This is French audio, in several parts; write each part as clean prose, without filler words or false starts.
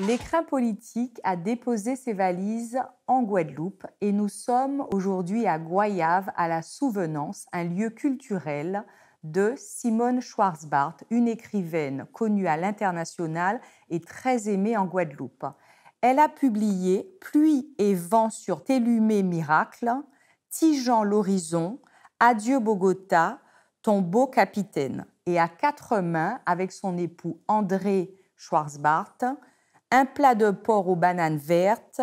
L'écrin politique a déposé ses valises en Guadeloupe et nous sommes aujourd'hui à Goyave, à la Souvenance, un lieu culturel de Simone Schwarzbart, une écrivaine connue à l'international et très aimée en Guadeloupe. Elle a publié Pluie et vent sur Télumé Miracle, Tigeant l'horizon, Adieu Bogota, Ton beau capitaine. Et à quatre mains, avec son époux André Schwarzbart, Un plat de porc aux bananes vertes,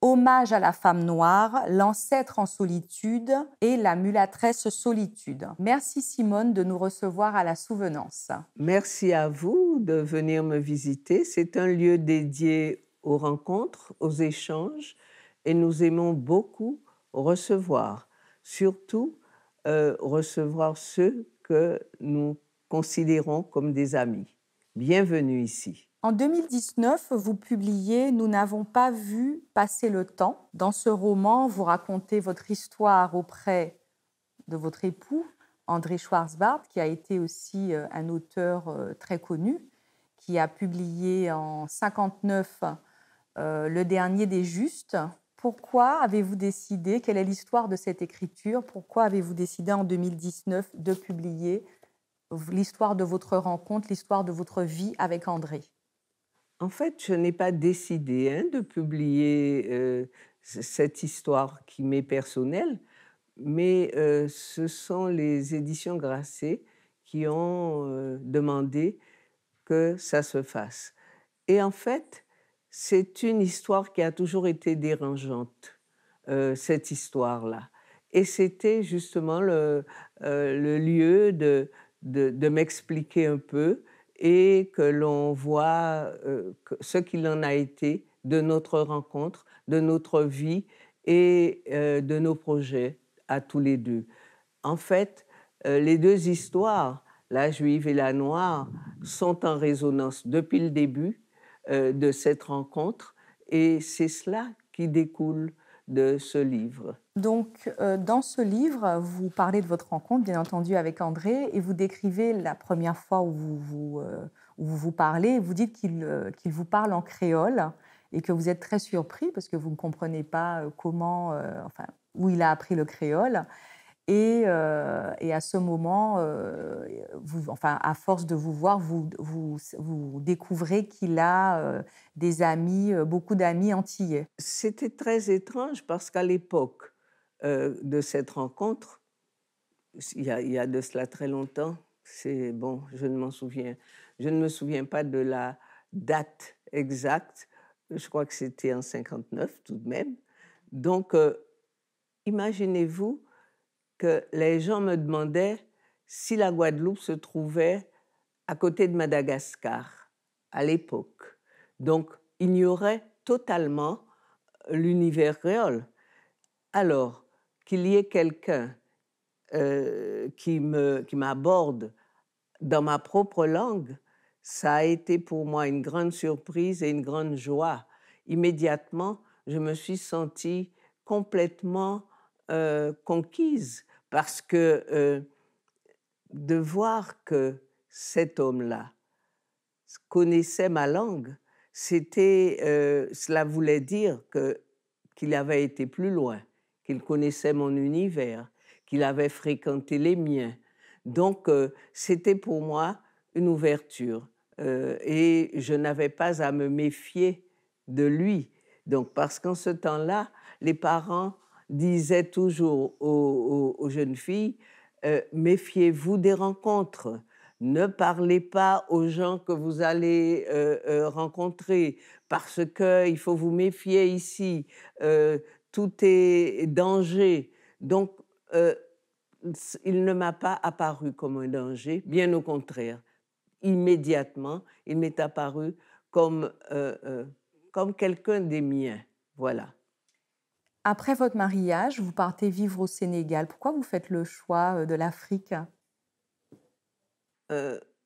Hommage à la femme noire, L'ancêtre en solitude et La mulâtresse solitude. Merci Simone de nous recevoir à la Souvenance. Merci à vous de venir me visiter. C'est un lieu dédié aux rencontres, aux échanges, et nous aimons beaucoup recevoir, surtout recevoir ceux que nous considérons comme des amis. Bienvenue ici. En 2019, vous publiez Nous n'avons pas vu passer le temps. Dans ce roman, vous racontez votre histoire auprès de votre époux, André Schwarzbart, qui a été aussi un auteur très connu, qui a publié en 1959 Le dernier des justes. Pourquoi avez-vous décidé, quelle est l'histoire de cette écriture? Pourquoi avez-vous décidé en 2019 de publier l'histoire de votre rencontre, l'histoire de votre vie avec André? En fait, je n'ai pas décidé de publier cette histoire qui m'est personnelle, mais ce sont les éditions Grasset qui ont demandé que ça se fasse. Et en fait, c'est une histoire qui a toujours été dérangeante, cette histoire-là. Et c'était justement le lieu de m'expliquer un peu et que l'on voit ce qu'il en a été de notre rencontre, de notre vie et de nos projets à tous les deux. En fait, les deux histoires, la juive et la noire, sont en résonance depuis le début de cette rencontre et c'est cela qui découle de ce livre. Donc, dans ce livre, vous parlez de votre rencontre, bien entendu, avec André, et vous décrivez la première fois où vous parlez, vous dites qu'il vous parle en créole et que vous êtes très surpris parce que vous ne comprenez pas comment, enfin, où il a appris le créole. Et à ce moment, enfin, à force de vous voir, vous découvrez qu'il a des amis, beaucoup d'amis antillais. C'était très étrange parce qu'à l'époque de cette rencontre, il y a de cela très longtemps, c'est bon, je ne me souviens pas de la date exacte, je crois que c'était en 59 tout de même. Donc, imaginez-vous que les gens me demandaient si la Guadeloupe se trouvait à côté de Madagascar à l'époque. Donc, ignoraient totalement l'univers créole. Alors, qu'il y ait quelqu'un qui m'aborde dans ma propre langue, ça a été pour moi une grande surprise et une grande joie. Immédiatement, je me suis sentie complètement conquise parce que de voir que cet homme-là connaissait ma langue, cela voulait dire qu'il avait été plus loin, qu'il connaissait mon univers, qu'il avait fréquenté les miens. Donc, c'était pour moi une ouverture et je n'avais pas à me méfier de lui. Donc, parce qu'en ce temps-là, les parents disaient toujours aux jeunes filles, méfiez-vous des rencontres. Ne parlez pas aux gens que vous allez rencontrer parce qu'il faut vous méfier ici. Tout est danger. Donc, il ne m'a pas apparu comme un danger, bien au contraire. Immédiatement, il m'est apparu comme quelqu'un des miens. Voilà. Après votre mariage, vous partez vivre au Sénégal. Pourquoi vous faites le choix de l'Afrique?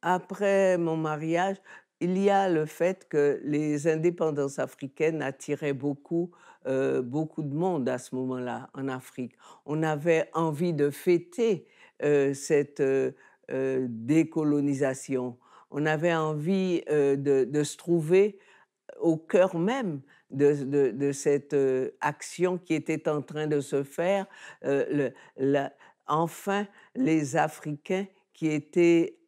Après mon mariage, il y a le fait que les indépendances africaines attiraient beaucoup de monde à ce moment-là en Afrique. On avait envie de fêter cette décolonisation. On avait envie de se trouver au cœur même de cette action qui était en train de se faire. Enfin, les Africains qui étaient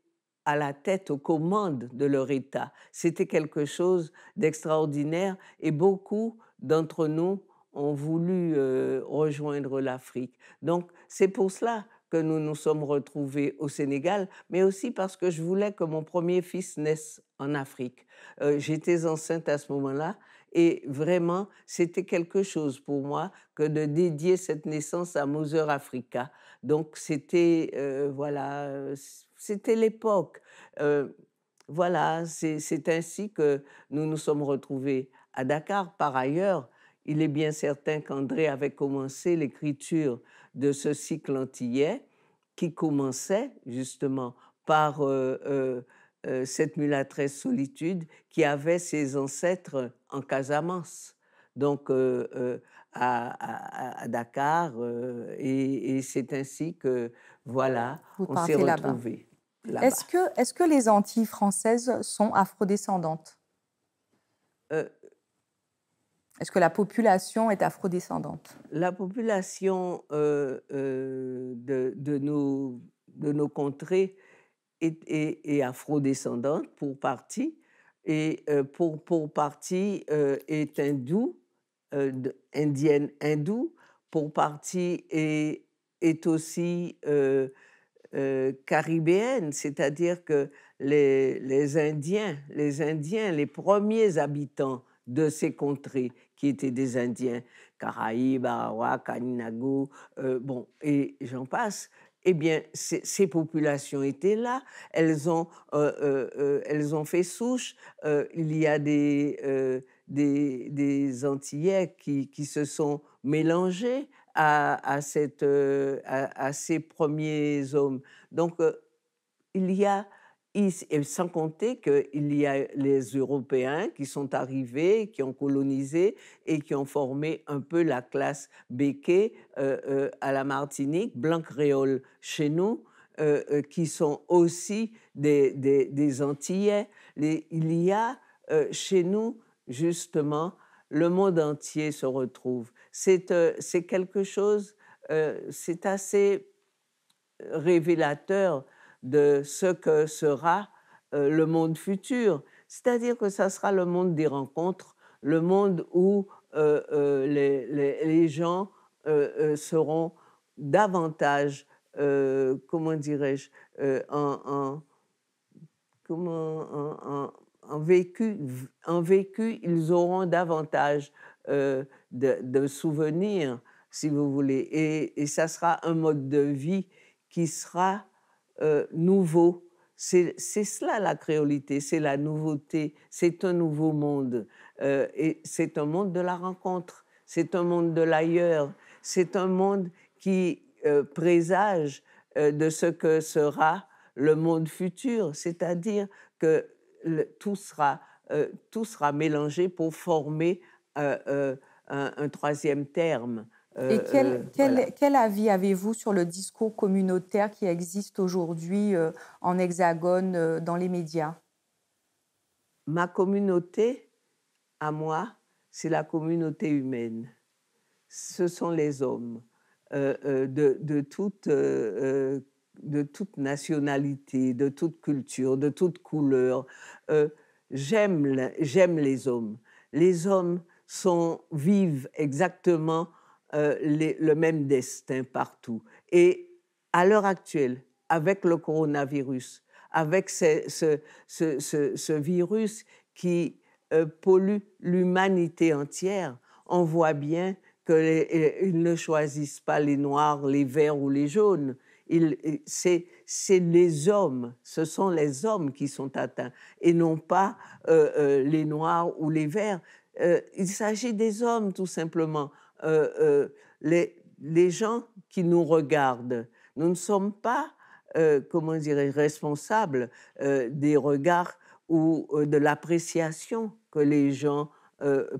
à la tête, aux commandes de leur État. C'était quelque chose d'extraordinaire et beaucoup d'entre nous ont voulu rejoindre l'Afrique. Donc, c'est pour cela que nous nous sommes retrouvés au Sénégal, mais aussi parce que je voulais que mon premier fils naisse en Afrique. J'étais enceinte à ce moment-là et vraiment, c'était quelque chose pour moi que de dédier cette naissance à Mother Africa. Donc, c'était, voilà, c'était l'époque. Euh, voilà, c'est ainsi que nous nous sommes retrouvés à Dakar. Par ailleurs, il est bien certain qu'André avait commencé l'écriture de ce cycle antillais qui commençait justement par cette mulâtresse Solitude qui avait ses ancêtres en Casamance, donc à Dakar, et c'est ainsi que, voilà, Vous on s'est partez là-bas. retrouvés là-bas. Est-ce que les Antilles françaises sont afrodescendantes? Euh, Est-ce que la population est afrodescendante? la population de nos contrées est afrodescendante pour partie, et pour partie est hindoue, indienne hindoue, pour partie est aussi caribéenne, c'est-à-dire que les Indiens, les premiers habitants de ces contrées, qui étaient des Indiens, Caraïbes, Arawak, Aninago, bon, et j'en passe, eh bien, ces populations étaient là, elles ont fait souche. Il y a des Antillais qui se sont mélangés à ces premiers hommes. Donc, il y a, et sans compter qu'il y a les Européens qui sont arrivés, qui ont colonisé et qui ont formé un peu la classe béquée à la Martinique, blanc créole chez nous, qui sont aussi des Antillais. Il y a chez nous, justement, le monde entier se retrouve. C'est quelque chose, c'est assez révélateur de ce que sera le monde futur. C'est-à-dire que ça sera le monde des rencontres, le monde où les gens seront davantage, comment dirais-je, en, comment, en vécu, ils auront davantage de souvenirs, si vous voulez. Et ça sera un mode de vie qui sera nouveau. C'est cela la créolité, c'est la nouveauté, c'est un nouveau monde. Et c'est un monde de la rencontre, c'est un monde de l'ailleurs, c'est un monde qui présage de ce que sera le monde futur, c'est-à-dire que tout sera mélangé pour former un troisième terme. Et Voilà. quel avis avez-vous sur le discours communautaire qui existe aujourd'hui en Hexagone, dans les médias? Ma communauté, à moi, c'est la communauté humaine. Ce sont les hommes de toute nationalité, de toute culture, de toute couleur. J'aime les hommes. Les hommes vivent exactement le même destin partout. Et à l'heure actuelle, avec le coronavirus, avec ce virus qui pollue l'humanité entière, on voit bien qu'ils ne choisissent pas les noirs, les verts ou les jaunes. C'est les hommes, ce sont les hommes qui sont atteints et non pas les noirs ou les verts. Il s'agit des hommes, tout simplement. Les gens qui nous regardent, nous ne sommes pas, comment dirais-je, responsables des regards ou de l'appréciation que les gens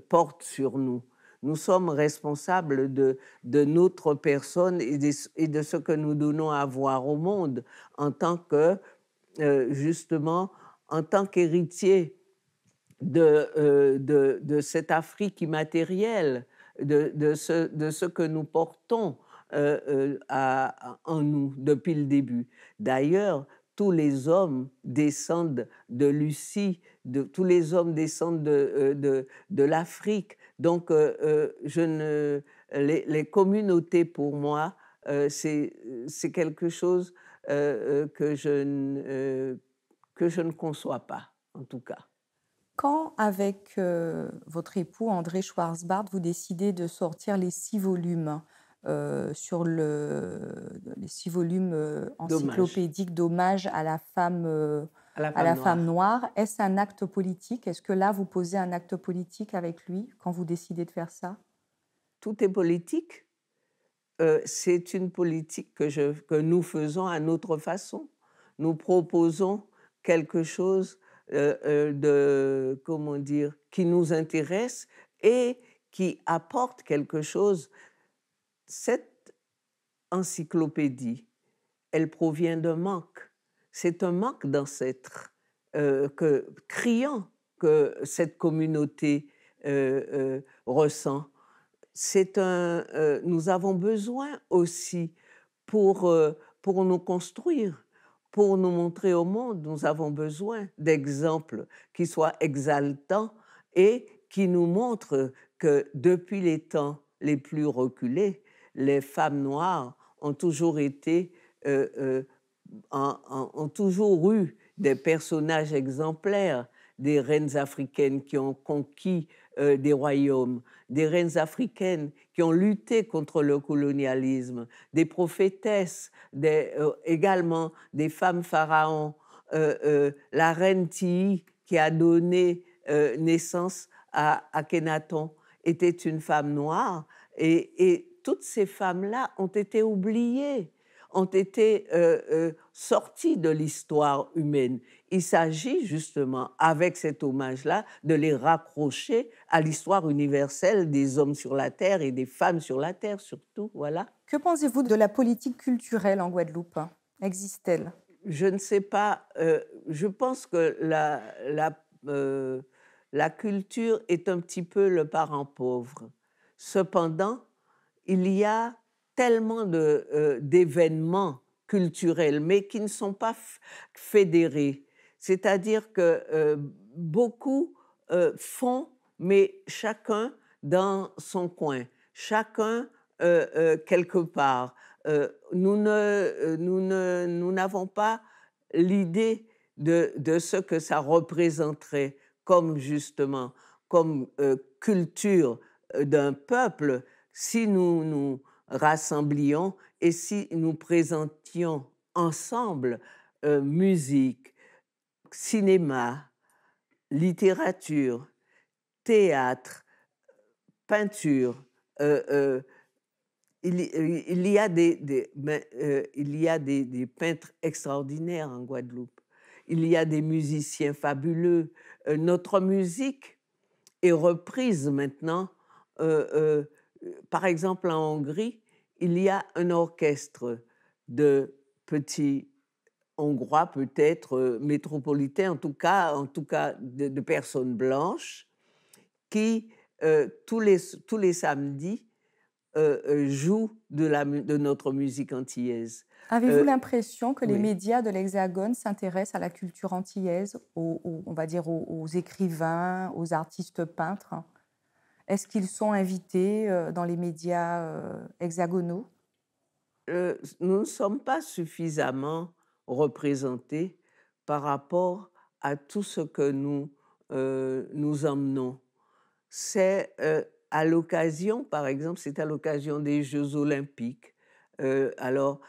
portent sur nous. Nous sommes responsables de notre personne et de ce que nous donnons à voir au monde en tant que, justement, en tant qu'héritier de cette Afrique immatérielle, de ce que nous portons en nous depuis le début. D'ailleurs, tous les hommes descendent de Lucie, tous les hommes descendent de l'Afrique. Donc, les communautés, pour moi, c'est quelque chose que je ne conçois pas, en tout cas. Quand, avec votre époux André Schwarzbard, vous décidez de sortir les 6 volumes les 6 volumes Dommage. encyclopédiques d'hommage À la à femme la femme noire. noire, est-ce un acte politique? Est-ce que là, vous posez un acte politique avec lui quand vous décidez de faire ça? Tout est politique. C'est une politique que nous faisons à notre façon. Nous proposons quelque chose comment dire, qui nous intéresse et qui apporte quelque chose. Cette encyclopédie, elle provient d'un manque. C'est un manque d'ancêtres criant que cette communauté ressent. Nous avons besoin aussi pour nous construire, pour nous montrer au monde, nous avons besoin d'exemples qui soient exaltants et qui nous montrent que depuis les temps les plus reculés, les femmes noires ont toujours été, ont toujours eu des personnages exemplaires, des reines africaines qui ont conquis des royaumes, des reines africaines qui ont lutté contre le colonialisme, des prophétesses, également des femmes pharaons, la reine Tihi qui a donné naissance à Akhenaton était une femme noire et toutes ces femmes-là ont été oubliées, ont été sorties de l'histoire humaine. Il s'agit justement, avec cet hommage-là, de les raccrocher à l'histoire universelle des hommes sur la Terre et des femmes sur la Terre surtout, voilà. Que pensez-vous de la politique culturelle en Guadeloupe? Existe-t-elle? Je ne sais pas, je pense que la culture est un petit peu le parent pauvre. Cependant, il y a tellement d'événements culturels, mais qui ne sont pas fédérés. C'est-à-dire que beaucoup font, mais chacun dans son coin, chacun quelque part. Nous n'avons pas l'idée de ce que ça représenterait comme justement, comme culture d'un peuple si nous nous rassemblions et si nous présentions ensemble musique, cinéma, littérature, théâtre, peinture. Il y a des peintres extraordinaires en Guadeloupe. Il y a des musiciens fabuleux. Notre musique est reprise maintenant. Par exemple, en Hongrie, il y a un orchestre de petits Hongrois, peut-être métropolitains, en tout cas de personnes blanches, qui tous les samedis jouent de notre musique antillaise. Avez-vous l'impression que les Oui. médias de l'Hexagone s'intéressent à la culture antillaise, on va dire aux écrivains, aux artistes peintres? Est-ce qu'ils sont invités dans les médias hexagonaux? Nous ne sommes pas suffisamment représentés par rapport à tout ce que nous emmenons. C'est à l'occasion, par exemple, c'est à l'occasion des Jeux olympiques. Alors,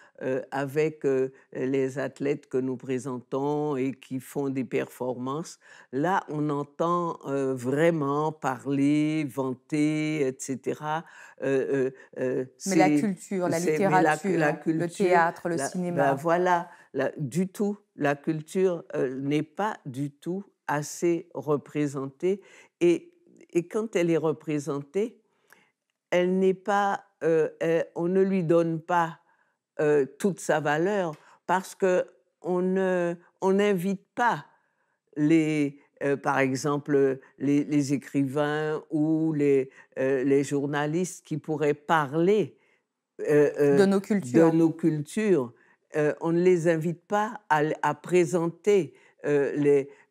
avec les athlètes que nous présentons et qui font des performances, là, on entend vraiment parler, vanter, etc. Mais la culture, la Mais la littérature, le culture, théâtre, le ben cinéma. voilà, du tout, la culture n'est pas du tout assez représentée et quand elle est représentée, elle n'est pas, on ne lui donne pas toute sa valeur parce qu'on on n'invite pas les, par exemple, les écrivains ou les journalistes qui pourraient parler De nos de cultures. nos cultures, on ne les invite pas à présenter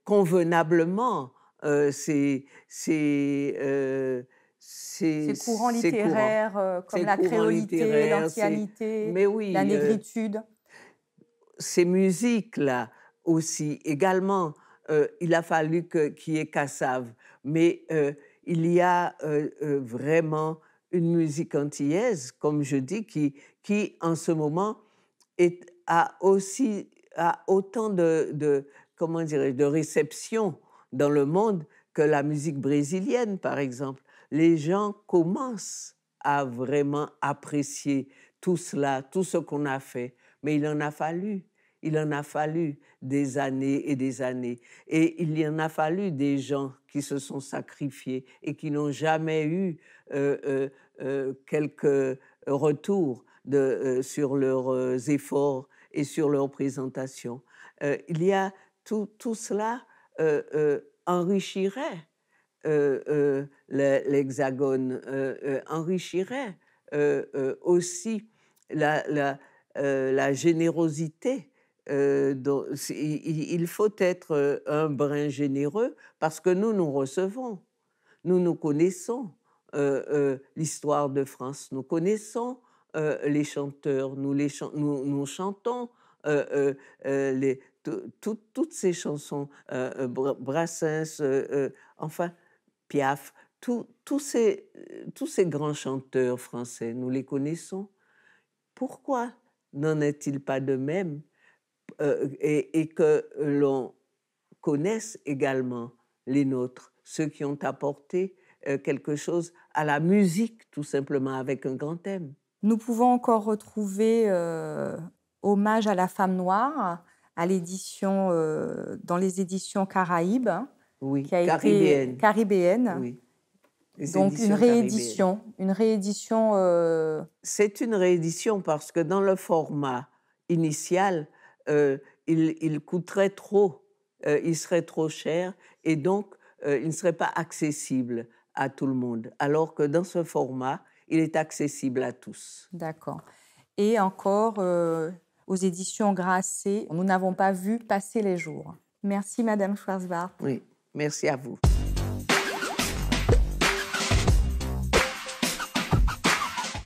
convenablement Ces courants ces courants, littéraires, comme ces la courants créolité, littéraires, l'ancianité, mais la oui, négritude. ces musiques-là aussi, également, il a fallu qu'il y ait Cassave, mais il y a vraiment une musique antillaise, comme je dis, qui en ce moment a autant comment dirais-je, de réception dans le monde que la musique brésilienne, par exemple. Les gens commencent à vraiment apprécier tout cela, tout ce qu'on a fait, mais il en a fallu des années et des années. Et il y en a fallu des gens qui se sont sacrifiés et qui n'ont jamais eu quelques retours sur leurs efforts et sur leur présentation. Il y a tout cela enrichirait l'Hexagone, enrichirait aussi la générosité. Il faut être un brin généreux parce que nous recevons, nous connaissons l'histoire de France, nous connaissons les chanteurs, nous chantons toutes ces chansons, Brassens, enfin Piaf, tous ces grands chanteurs français, nous les connaissons. Pourquoi n'en est-il pas de même et que l'on connaisse également les nôtres, ceux qui ont apporté quelque chose à la musique, tout simplement, avec un grand thème. Nous pouvons encore retrouver Hommage à la femme noire à l'édition, dans les éditions Caraïbes, Oui, qui a été caribéenne. caribéenne. Oui, les Donc éditions caribéennes. une réédition. C'est une réédition parce que dans le format initial, il coûterait trop, il serait trop cher et donc il ne serait pas accessible à tout le monde. Alors que dans ce format, il est accessible à tous. D'accord. Et encore aux éditions Grasset, nous n'avons pas vu passer les jours. Merci Madame Schwarzbart. Oui, merci à vous.